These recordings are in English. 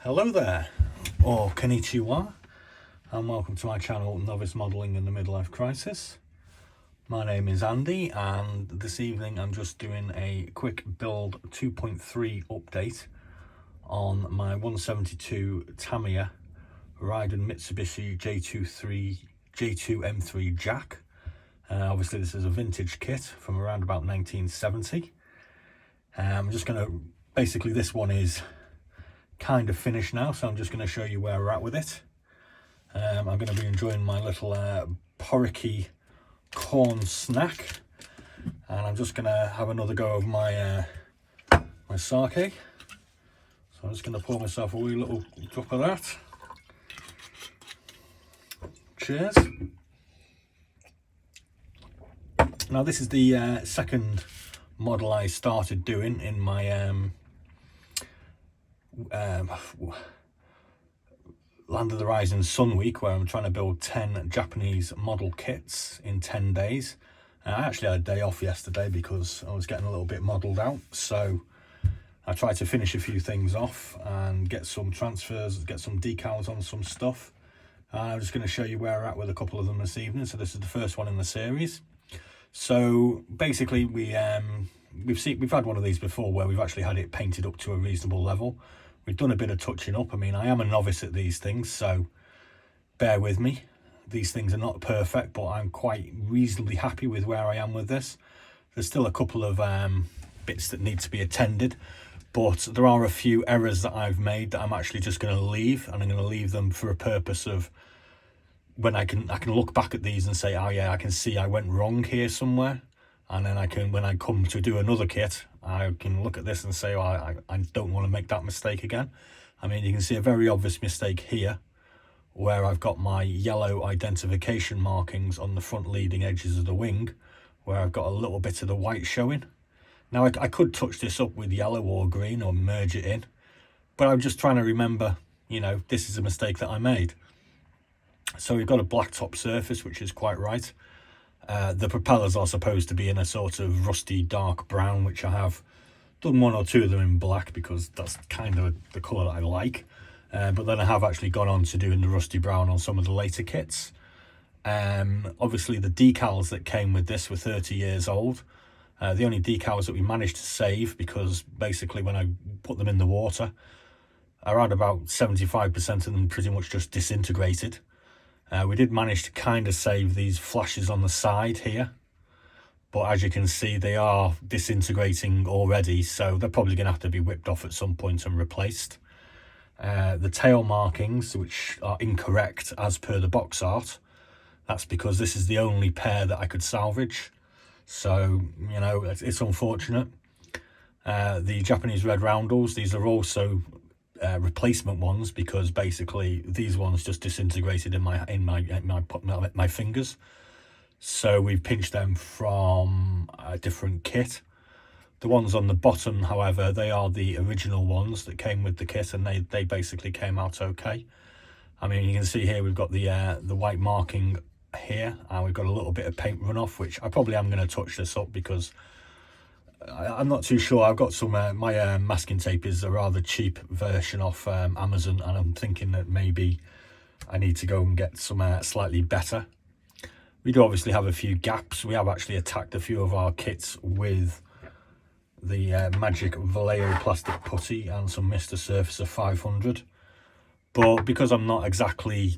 Hello there, or konnichiwa, and welcome to my channel Novice Modelling in the Midlife Crisis. My name is Andy, and this evening I'm just doing a quick build 2.3 update on my 172 Tamiya Raiden Mitsubishi J2M3 jack. Obviously this is a vintage kit from around about 1970. I'm just going to, basically this one is kind of finished now, so I'm just going to show you where we're at with it. I'm going to be enjoying my little porricky corn snack, and I'm just going to have another go of my my sake. So I'm just going to pour myself a wee little drop of that. Cheers. Now this is the second model I started doing in my Land of the Rising Sun week, where I'm trying to build 10 Japanese model kits in 10 days. I actually had a day off yesterday because I was getting a little bit modelled out, so I tried to finish a few things off and get some transfers, get some decals on some stuff. I'm just going to show you where we're at with a couple of them this evening. So this is the first one in the series. So basically we've had one of these before where we've actually had it painted up to a reasonable level. We've done a bit of touching up. I mean, I am a novice at these things, so bear with me. These things are not perfect, but I'm quite reasonably happy with where I am with this. There's still a couple of bits that need to be attended, but there are a few errors that I've made that I'm actually just going to leave, and I'm going to leave them for a purpose of when I can look back at these and say, oh yeah, I can see I went wrong here somewhere. And then I can, when I come to do another kit, I can look at this and say, oh, I don't want to make that mistake again. I mean, you can see a very obvious mistake here, where I've got my yellow identification markings on the front leading edges of the wing, where I've got a little bit of the white showing. Now, I could touch this up with yellow or green or merge it in, but I'm just trying to remember, you know, this is a mistake that I made. So we've got a black top surface, which is quite right. The propellers are supposed to be in a sort of rusty dark brown, which I have done one or two of them in black because that's kind of the colour that I like. But then I have actually gone on to doing the rusty brown on some of the later kits. Obviously the decals that came with this were 30 years old. The only decals that we managed to save, because basically when I put them in the water, around about 75% of them pretty much just disintegrated. We did manage to kind of save these flashes on the side here, but as you can see they are disintegrating already, so they're probably going to have to be whipped off at some point and replaced. The tail markings, which are incorrect as per the box art, that's because this is the only pair that I could salvage, so you know it's unfortunate. The Japanese red roundels, these are also replacement ones, because basically these ones just disintegrated in my fingers, so we've pinched them from a different kit. The ones on the bottom, however, they are the original ones that came with the kit, and they basically came out okay. I mean, you can see here we've got the white marking here, and we've got a little bit of paint runoff, which I probably am going to touch this up because I'm not too sure. I've got some my masking tape is a rather cheap version off Amazon, and I'm thinking that maybe I need to go and get some slightly better. We do obviously have a few gaps. We have actually attacked a few of our kits with the Magic Vallejo plastic putty and some Mr. Surfacer 500, but because I'm not exactly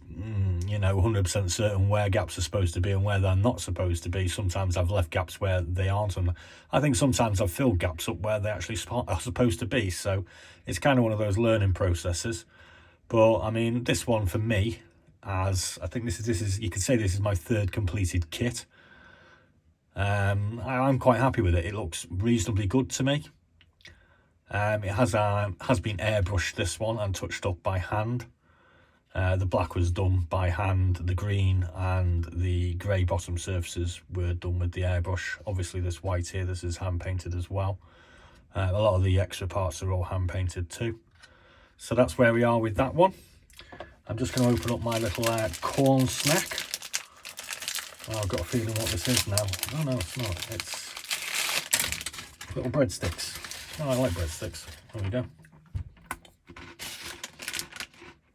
you know 100% certain where gaps are supposed to be and where they're not supposed to be, sometimes I've left gaps where they aren't, and I think sometimes I've filled gaps up where they actually are supposed to be, so it's kind of one of those learning processes. But I mean, this one for me, as I think this is you could say this is my third completed kit, I'm quite happy with it. It looks reasonably good to me. It has been airbrushed, this one, and touched up by hand. The black was done by hand, the green and the grey bottom surfaces were done with the airbrush. Obviously this white here, this is hand painted as well. A lot of the extra parts are all hand painted too. So that's where we are with that one. I'm just going to open up my little corn snack. Oh, I've got a feeling what this is now. Oh no, it's not. It's little breadsticks. Oh, I like breadsticks. There we go.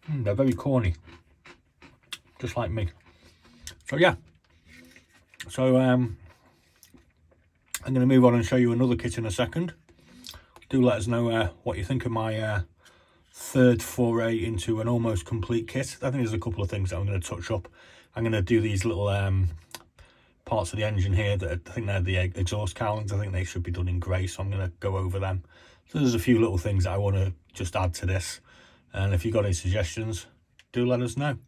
They're very corny, just like me. So yeah, so I'm going to move on and show you another kit in a second. Do let us know what you think of my third foray into an almost complete kit. I think there's a couple of things that I'm going to touch up. I'm going to do these little parts of the engine here that I think they're the exhaust cowlings. I think they should be done in grey, so I'm going to go over them. So there's a few little things that I want to just add to this, and if you've got any suggestions, do let us know,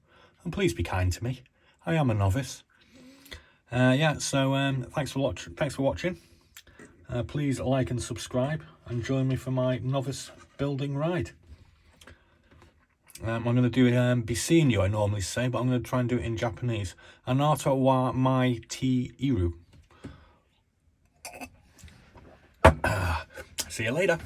and please be kind to me. I am a novice. Yeah, so thanks for watching. Please like and subscribe and join me for my novice building ride. I'm going to do be seeing you, I normally say, but I'm going to try and do it in Japanese. Anato wa mai te iru. See you later.